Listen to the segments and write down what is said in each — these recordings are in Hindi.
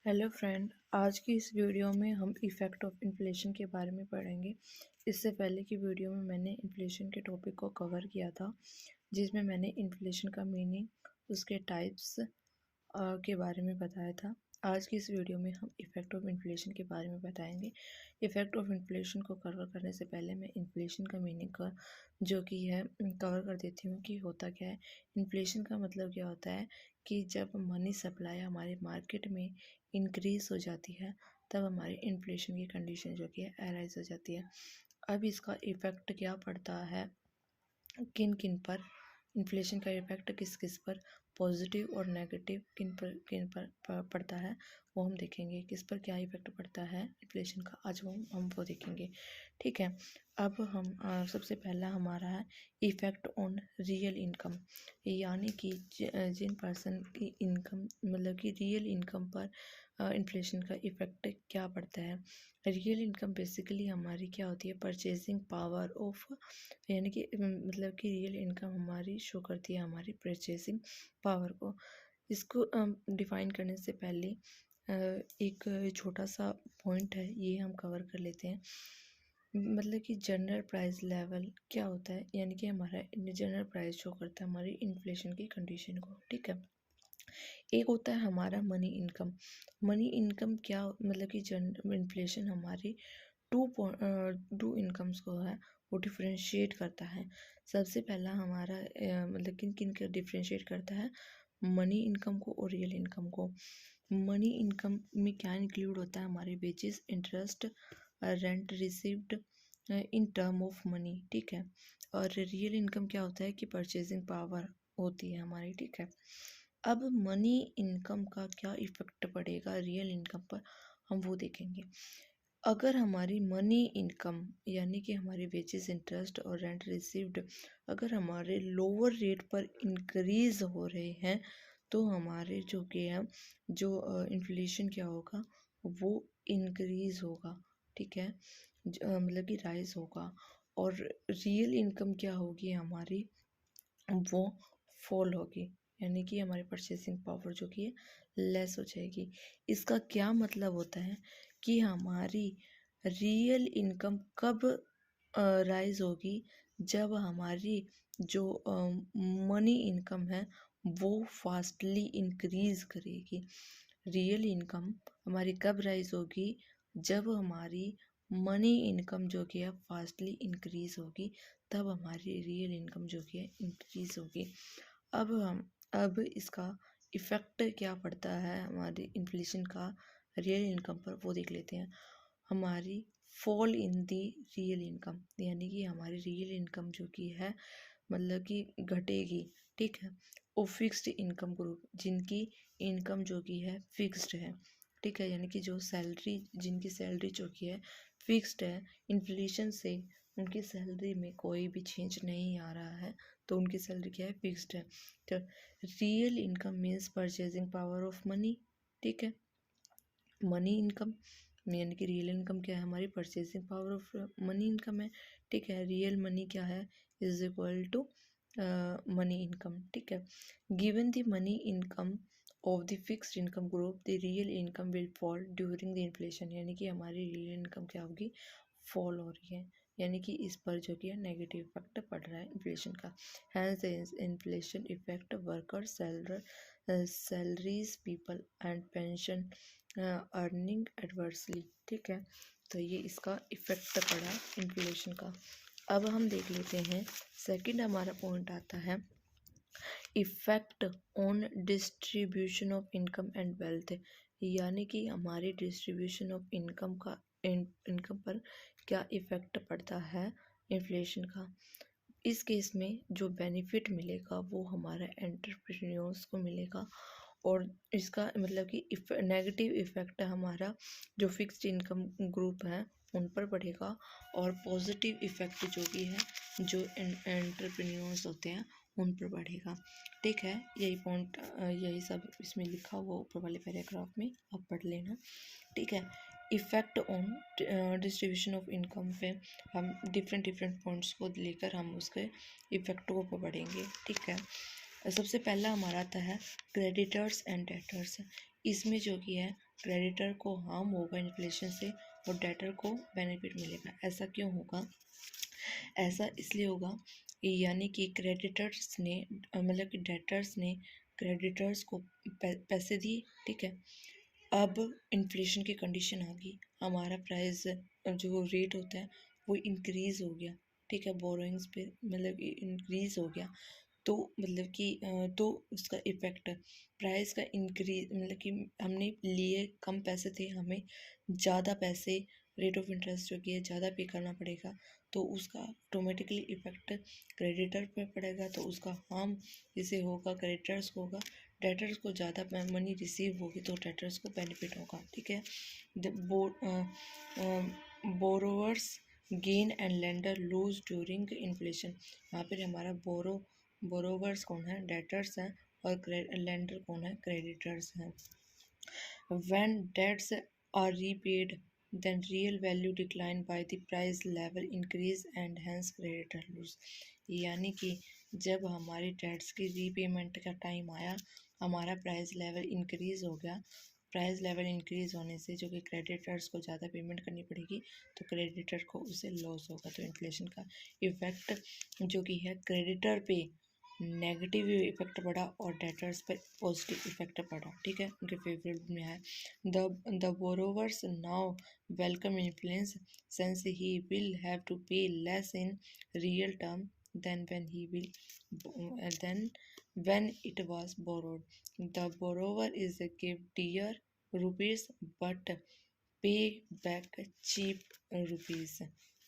हेलो फ्रेंड, आज की इस वीडियो में हम इफ़ेक्ट ऑफ इन्फ्लेशन के बारे में पढ़ेंगे। इससे पहले की वीडियो में मैंने इन्फ्लेशन के टॉपिक को कवर किया था, जिसमें मैंने इन्फ्लेशन का मीनिंग, उसके टाइप्स के बारे में बताया था। आज की इस वीडियो में हम इफ़ेक्ट ऑफ इन्फ्लेशन के बारे में बताएंगे। इफ़ेक्ट ऑफ इन्फ्लेशन को कवर करने से पहले मैं इन्फ्लेशन का मीनिंग का जो कि है कवर कर देती हूँ कि होता क्या है। इन्फ्लेशन का मतलब क्या होता है कि जब मनी सप्लाई हमारे मार्केट में इंक्रीज़ हो जाती है, तब हमारी इन्फ्लेशन की कंडीशन जो कि है अराइज़ हो जाती है। अब इसका इफ़ेक्ट क्या पड़ता है किन किन पर, इन्फ्लेशन का इफेक्ट किस किस पर, पॉजिटिव और नेगेटिव किन पर पड़ता है, वो हम देखेंगे। किस पर क्या इफेक्ट पड़ता है इन्फ्लेशन का, आज हम वो देखेंगे। ठीक है। अब हम सबसे पहला हमारा है इफेक्ट ऑन रियल इनकम, यानी कि जिन पर्सन की इनकम मतलब कि रियल इनकम पर इन्फ्लेशन का इफेक्ट क्या पड़ता है। रियल इनकम बेसिकली हमारी क्या होती है, परचेजिंग पावर ऑफ, यानी कि मतलब कि रियल इनकम हमारी शो करती है हमारी परचेसिंग पावर को। इसको डिफाइन करने से पहले एक छोटा सा पॉइंट है, ये हम कवर कर लेते हैं। मतलब कि जनरल प्राइस लेवल क्या होता है, यानी कि हमारा जनरल प्राइस शो करता है हमारी इन्फ्लेशन की कंडीशन को। ठीक है। एक होता है हमारा मनी इनकम। मनी इनकम क्या मतलब कि इन्फ्लेशन हमारी टू इनकम्स को है वो डिफ्रेंशिएट करता है। सबसे पहला हमारा मतलब किन किन का डिफ्रेंशिएट करता है, मनी इनकम को और रियल इनकम को। मनी इनकम में क्या इंक्लूड होता है, हमारे wages, interest, rent received in term of money. ठीक है। और रियल इनकम क्या होता है कि परचेजिंग पावर होती है हमारी। ठीक है। अब मनी इनकम का क्या इफेक्ट पड़ेगा रियल इनकम पर, हम वो देखेंगे। अगर हमारी मनी इनकम यानी कि हमारे वेजेस, इंटरेस्ट और रेंट रिसीव्ड अगर हमारे लोअर रेट पर इंक्रीज हो रहे हैं, तो हमारे जो कि है जो इन्फ्लेशन क्या होगा, वो इंक्रीज होगा। ठीक है। मतलब कि राइज होगा। और रियल इनकम क्या होगी हमारी, वो फॉल होगी, यानी कि हमारी परचेसिंग पावर जो कि है लेस हो जाएगी। इसका क्या मतलब होता है कि हमारी रियल इनकम कब राइज होगी, जब हमारी जो मनी इनकम है वो फास्टली इंक्रीज करेगी। रियल इनकम हमारी कब राइज होगी, जब हमारी मनी इनकम जो कि है फास्टली इंक्रीज होगी, तब हमारी रियल इनकम जो कि है इंक्रीज होगी। अब इसका इफ़ेक्ट क्या पड़ता है हमारी इन्फ्लेशन का रियल इनकम पर, वो देख लेते हैं। हमारी fall in the real income, यानी कि हमारी रियल इनकम जो कि है मतलब कि घटेगी। ठीक है। और फिक्स्ड इनकम ग्रुप, जिनकी इनकम जो कि है फिक्स्ड है। ठीक है। यानी कि जो सैलरी, जिनकी सैलरी जो कि है फिक्स्ड है, इन्फ्लेशन से उनकी सैलरी में कोई भी चेंज नहीं आ रहा है, तो उनकी सैलरी क्या है, फिक्स्ड है। तो real income means purchasing power of money. ठीक है। मनी इनकम यानी कि रियल इनकम क्या है, हमारी purchasing power of money income है। ठीक है। रियल मनी क्या है, is equal to money income. ठीक है। Given the money income of the fixed income group, the real income will fall during the inflation, यानी कि हमारी रियल इनकम क्या होगी, फॉल हो रही है, यानी कि इस पर जो कि है नेगेटिव इफेक्ट पड़ रहा है इन्फ्लेशन का। Hence inflation effect worker salaries people and pension earning adversely. ठीक है। तो ये इसका इफेक्ट पड़ा इन्फ्लेशन का। अब हम देख लेते हैं सेकंड हमारा पॉइंट आता है effect on distribution of income and wealth, यानी कि हमारी डिस्ट्रीब्यूशन ऑफ इनकम का इनकम पर क्या इफेक्ट पड़ता है इन्फ्लेशन का। इस केस में जो बेनिफिट मिलेगा वो हमारा एंटरप्रेन्योर्स को मिलेगा, और इसका मतलब कि नेगेटिव इफेक्ट हमारा जो फिक्स्ड इनकम ग्रुप है उन पर पड़ेगा, और पॉजिटिव इफेक्ट जो भी है जो एंटरप्रेन्योर्स होते हैं उन पर बढ़ेगा। ठीक है। यही पॉइंट यही सब इसमें लिखा हुआ ऊपर वाले पैराग्राफ में आप पढ़ लेना। ठीक है। Effect on distribution of income पे हम डिफरेंट पॉइंट्स को लेकर हम उसके इफ़ेक्ट को पढ़ेंगे। ठीक है। सबसे पहला हमारा आता है क्रेडिटर्स एंड डेटर्स। इसमें जो कि है क्रेडिटर को हार्म होगा इन्फ्लेशन से और डेटर को बेनिफिट मिलेगा। ऐसा क्यों होगा? ऐसा इसलिए होगा यानी कि क्रेडिटर्स ने मतलब कि डेटर्स ने क्रेडिटर्स को पैसे दिए, ठीक है। अब इन्फ्लेशन की कंडीशन आ गई, हमारा प्राइस जो रेट होता है वो इंक्रीज़ हो गया, ठीक है, बोरोइंग्स पे मतलब इंक्रीज़ हो गया। तो मतलब कि तो उसका इफ़ेक्ट प्राइस का इंक्रीज मतलब कि हमने लिए कम पैसे थे, हमें ज़्यादा पैसे रेट ऑफ इंटरेस्ट जो कि है ज़्यादा पे करना पड़ेगा, तो उसका ऑटोमेटिकली इफ़ेक्ट क्रेडिटर पे पड़ेगा। तो उसका हार्म जिसे होगा क्रेडिटर्स को होगा, डेटर्स को ज़्यादा मनी रिसीव होगी तो डेटर्स को बेनिफिट होगा, ठीक है। Borrowers gain and lender lose during inflation. यहाँ पर हमारा बोरोवर्स कौन है? डेटर्स हैं, और लेंडर कौन है? क्रेडिटर्स हैं। When debts are repaid, then real value decline by the price level increase and hence creditor lose। यानी कि जब हमारी डेट्स की रीपेमेंट का टाइम आया, हमारा प्राइस लेवल इंक्रीज़ हो गया। प्राइस लेवल इंक्रीज़ होने से जो कि क्रेडिटर्स को ज़्यादा पेमेंट करनी पड़ेगी, तो क्रेडिटर को उसे लॉस होगा। तो इन्फ्लेशन का इफ़ेक्ट जो कि है क्रेडिटर पे नेगेटिव इफेक्ट पड़ा और डेटर्स पर पॉजिटिव इफेक्ट पड़ा, ठीक है, उनके फेवरेट में है। The borrowers now welcome influence since he will have to pay less in real term than when it was borrowed. The borrower is give dear rupees but pay back cheap rupees।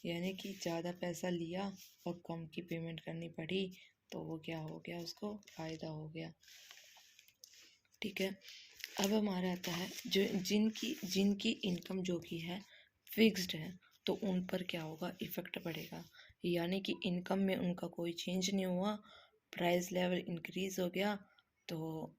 यानी कि ज़्यादा पैसा लिया और कम की पेमेंट करनी पड़ी, तो वो क्या हो गया? उसको फ़ायदा हो गया, ठीक है। अब हमारा आता है जो जिनकी इनकम जो कि है फिक्स्ड है, तो उन पर क्या होगा? इफ़ेक्ट पड़ेगा। यानी कि इनकम में उनका कोई चेंज नहीं हुआ, प्राइस लेवल इंक्रीज़ हो गया, तो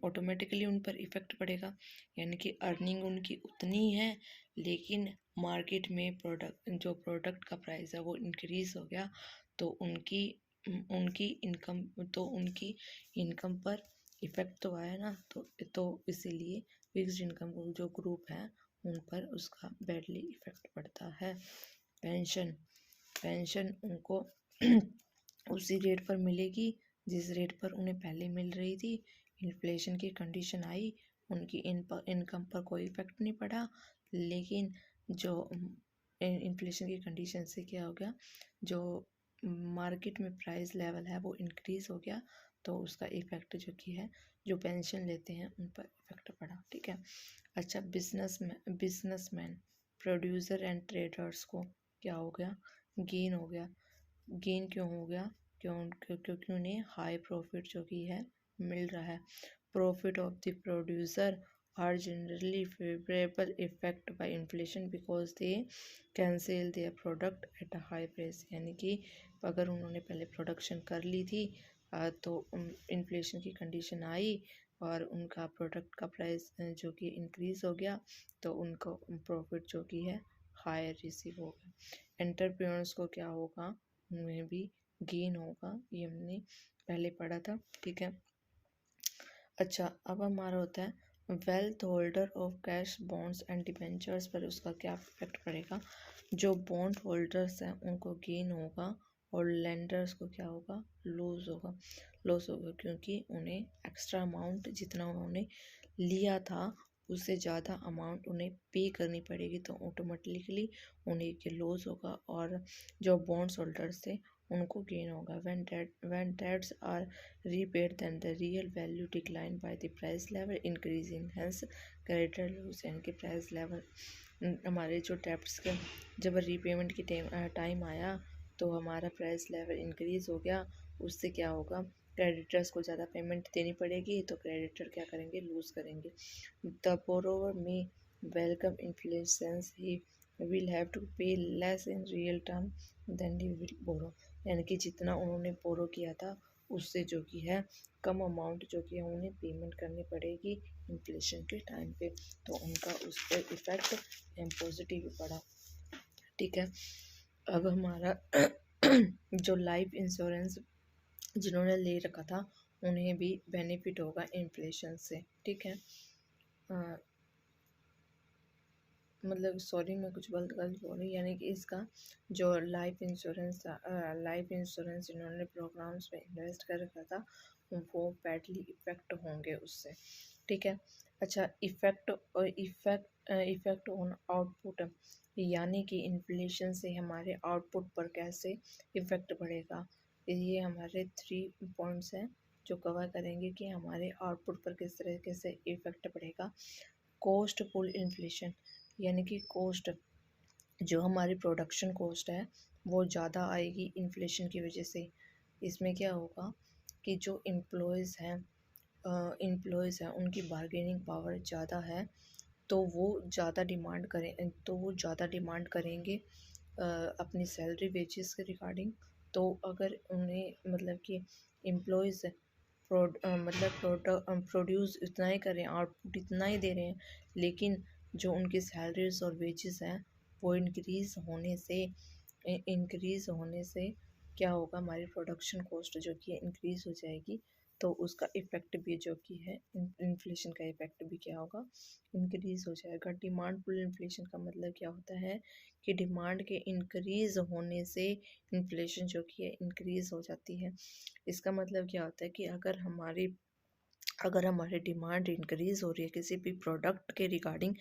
ऑटोमेटिकली उन पर इफ़ेक्ट पड़ेगा। यानी कि अर्निंग उनकी उतनी है, लेकिन मार्केट में प्रोडक्ट का प्राइस है वो इंक्रीज़ हो गया, तो उनकी इनकम पर इफ़ेक्ट तो आया ना। तो इसीलिए फिक्स्ड इनकम जो ग्रुप है उन पर उसका बैडली इफ़ेक्ट पड़ता है। पेंशन उनको उसी रेट पर मिलेगी जिस रेट पर उन्हें पहले मिल रही थी। इन्फ्लेशन की कंडीशन आई, उनकी इनकम पर कोई इफ़ेक्ट नहीं पड़ा, लेकिन जो इन्फ्लेशन की कंडीशन से क्या हो गया, जो मार्केट में प्राइस लेवल है वो इंक्रीज़ हो गया, तो उसका इफ़ेक्ट जो कि है जो पेंशन लेते हैं उन पर इफ़ेक्ट पड़ा, ठीक है। अच्छा, बिजनेसमैन प्रोड्यूसर एंड ट्रेडर्स को क्या हो गया? गेन हो गया। गेन क्यों हो गया? क्योंकि उन्हें हाई प्रॉफिट जो कि है मिल रहा है। Profit of the producer are generally favourable effect by inflation because they can sell their product at a high price. यानी कि अगर उन्होंने पहले प्रोडक्शन कर ली थी, तो इन्फ्लेशन की कंडीशन आई और उनका प्रोडक्ट का प्राइस जो कि इंक्रीज़ हो गया, तो उनको प्रॉफिट जो कि है हायर रिसीव होगा। एंटरप्रेन्योर्स को क्या होगा? उनमें भी गेन होगा, ये हमने पहले पढ़ा था, ठीक है। अच्छा, अब हमारा होता है wealth holder of cash bonds and debentures पर उसका क्या इफेक्ट पड़ेगा? जो बॉन्ड होल्डर्स हैं उनको गेन होगा और लेंडर्स को क्या होगा? लॉस होगा क्योंकि उन्हें एक्स्ट्रा अमाउंट जितना उन्होंने लिया था उससे ज़्यादा अमाउंट उन्हें पे करनी पड़ेगी, तो ऑटोमेटिकली उन्हें ये लॉस होगा। और जो बॉन्ड्स होल्डर्स थे उनको गेन होगा। when debts are repaid then the real value decline by the price level increasing hence creditor lose। यानी कि प्राइस लेवल हमारे जो डेब्ट्स का जब रीपेमेंट की टाइम आया तो हमारा प्राइस लेवल इंक्रीज़ हो गया, उससे क्या होगा? क्रेडिटर्स को ज़्यादा पेमेंट देनी पड़ेगी, तो क्रेडिटर क्या करेंगे? लूज़ करेंगे। The borrower may welcome inflation he will have to pay less in real term than he will borrow. यानी कि जितना उन्होंने बोरो किया था उससे जो कि है कम अमाउंट जो कि है उन्हें पेमेंट करनी पड़ेगी इन्फ्लेशन के टाइम पे, तो उनका उस पर इफ़ेक्ट पॉजिटिव पड़ा, ठीक है। अब हमारा जो लाइफ इंश्योरेंस जिन्होंने ले रखा था उन्हें भी बेनिफिट होगा इन्फ्लेशन से, ठीक है। मतलब सॉरी मैं कुछ गलत बोल रही, यानी कि इसका जो लाइफ इंश्योरेंस इन्होंने प्रोग्राम्स में इन्वेस्ट कर रखा था वो बैडली इफ़ेक्ट होंगे उससे, ठीक है। अच्छा, इफ़ेक्ट ऑन आउटपुट, यानी कि इन्फ्लेशन से हमारे आउटपुट पर कैसे इफ़ेक्ट पड़ेगा। ये हमारे 3 पॉइंट्स हैं जो कवर करेंगे कि हमारे आउटपुट पर किस तरीके से इफ़ेक्ट पड़ेगा। कॉस्ट पुल इन्फ्लेशन, यानी कि कॉस्ट जो हमारी प्रोडक्शन कॉस्ट है वो ज़्यादा आएगी इन्फ्लेशन की वजह से। इसमें क्या होगा कि जो एम्प्लॉयज़ हैं उनकी बार्गेनिंग पावर ज़्यादा है, तो वो ज़्यादा डिमांड करेंगे अपनी सैलरी वेजेस के रिगार्डिंग। तो अगर उन्हें मतलब कि एम्प्लॉयज़ प्रोड्यूस इतना ही कर रहे हैं, आउटपुट इतना ही दे रहे हैं, लेकिन जो उनकी सैलरीज और वेजेस हैं वो इंक्रीज़ होने से क्या होगा, हमारी प्रोडक्शन कॉस्ट जो कि इंक्रीज़ हो जाएगी। तो उसका इफ़ेक्ट भी जो कि है इन्फ्लेशन का इफ़ेक्ट भी क्या होगा, इंक्रीज़ हो जाएगा। डिमांड पुल इन्फ्लेशन का मतलब क्या होता है कि डिमांड के इंक्रीज़ होने से इन्फ्लेशन जो कि है इंक्रीज़ हो जाती है। इसका मतलब क्या होता है कि अगर हमारी डिमांड इंक्रीज़ हो रही है किसी भी प्रोडक्ट के रिगार्डिंग,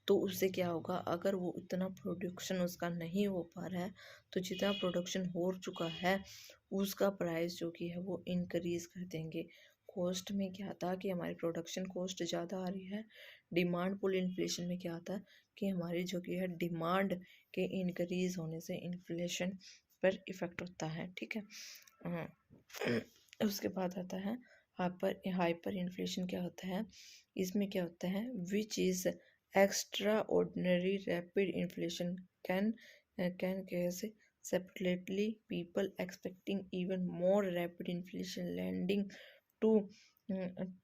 तो उससे क्या होगा, अगर वो इतना प्रोडक्शन उसका नहीं हो पा रहा है तो जितना प्रोडक्शन हो चुका है उसका प्राइस जो कि है वो इंक्रीज़ कर देंगे। कॉस्ट में क्या था कि हमारी प्रोडक्शन कॉस्ट ज़्यादा आ रही है। डिमांड पुल इन्फ्लेशन में क्या आता है कि हमारी जो कि है डिमांड के इंक्रीज़ होने से इन्फ्लेशन पर इफ़ेक्ट होता है, ठीक है। उसके बाद आता है हाइपर इन्फ्लेशन। क्या होता है, इसमें क्या होता है, which is extra ordinary rapid inflation can case separately people expecting even more rapid inflation to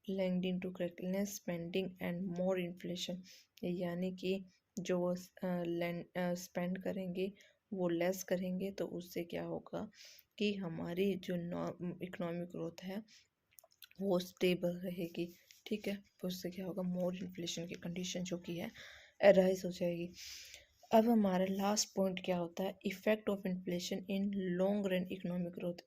lending to reckless spending and more inflation, यानी कि जो स्पेंड करेंगे वो लेस करेंगे, तो उससे क्या होगा कि हमारी जो इकोनॉमिक ग्रोथ है वो स्टेबल रहेगी, ठीक है। तो उससे क्या होगा, मोर इन्फ्लेशन की कंडीशन जो कि है अराइज हो जाएगी। अब हमारा लास्ट पॉइंट क्या होता है, effect of inflation in long run economic growth,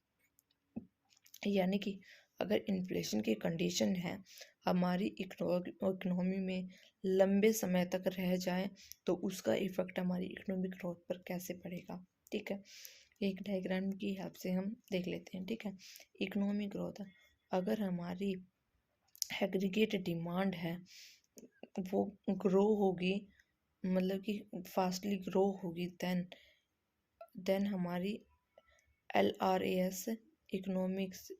यानी कि अगर इन्फ्लेशन की कंडीशन है हमारी इकोनॉमी में लंबे समय तक रह जाए तो उसका इफ़ेक्ट हमारी इकोनॉमिक ग्रोथ पर कैसे पड़ेगा, ठीक है। एक डायग्राम की हेल्प से हम देख लेते हैं, ठीक है। इकोनॉमिक ग्रोथ, अगर हमारी एग्रीगेट डिमांड है वो ग्रो होगी, मतलब कि फास्टली ग्रो होगी, देन हमारी LRAS इकोनॉमिक्स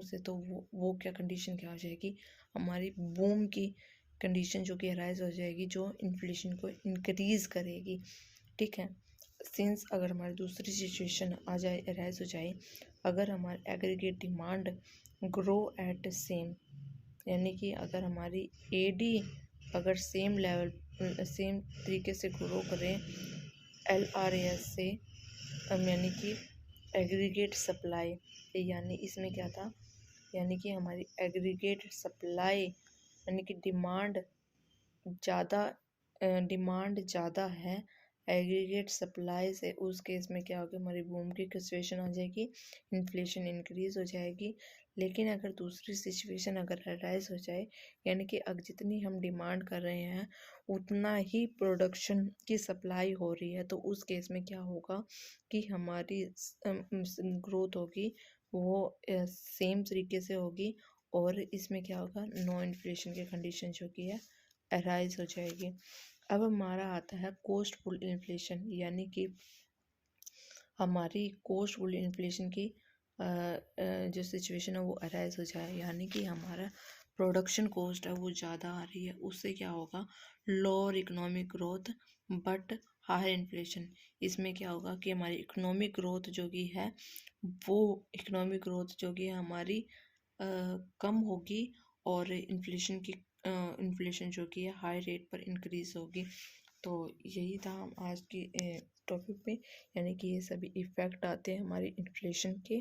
से तो वो क्या कंडीशन क्या हो जाएगी, हमारी बूम की कंडीशन जो कि अराइज हो जाएगी, जो इन्फ्लेशन को इंक्रीज़ करेगी, ठीक है। सिंस अगर हमारी दूसरी सिचुएशन आ जाए, अराइज हो जाए, अगर हमारी aggregate demand grow at same, यानी कि अगर हमारी AD अगर सेम तरीके से ग्रो करें LRAS से, यानी कि एग्रीगेट सप्लाई, यानी इसमें क्या था, यानी कि हमारी एग्रीगेट सप्लाई यानी कि डिमांड ज़्यादा है एग्रीगेट सप्लाई से, उस केस में क्या होगा, हमारी बूम की सिचुएशन आ जाएगी, इन्फ्लेशन इंक्रीज़ हो जाएगी। लेकिन अगर दूसरी सिचुएशन अगर अराइज हो जाए, यानी कि अगर जितनी हम डिमांड कर रहे हैं उतना ही प्रोडक्शन की सप्लाई हो रही है, तो उस केस में क्या होगा कि हमारी ग्रोथ होगी वो सेम तरीके से होगी, और इसमें क्या होगा, नो इन्फ्लेशन की कंडीशन जो कि है अराइज हो जाएगी। अब हमारा आता है कॉस्ट पुल इन्फ्लेशन, यानी कि हमारी कॉस्ट पुल इन्फ्लेशन की जो सिचुएशन है वो अराइज हो जाए, यानी कि हमारा प्रोडक्शन कॉस्ट है वो ज़्यादा आ रही है, उससे क्या होगा, lower economic growth but higher inflation. इसमें क्या होगा कि हमारी इकोनॉमिक ग्रोथ जो कि है वो इकोनॉमिक ग्रोथ जो कि हमारी कम होगी, और इन्फ्लेशन जो कि है हाई रेट पर इंक्रीज होगी। तो यही था हम आज की टॉपिक पे, यानी कि ये सभी इफ़ेक्ट आते हैं हमारी इन्फ्लेशन के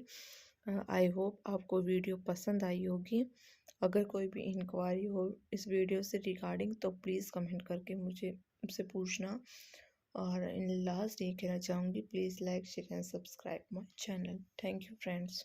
आई होप आपको वीडियो पसंद आई होगी। अगर कोई भी इंक्वायरी हो इस वीडियो से रिगार्डिंग तो प्लीज़ कमेंट करके मुझसे पूछना। और इन लास्ट ये कहना चाहूँगी, please like share and subscribe my channel. Thank you friends.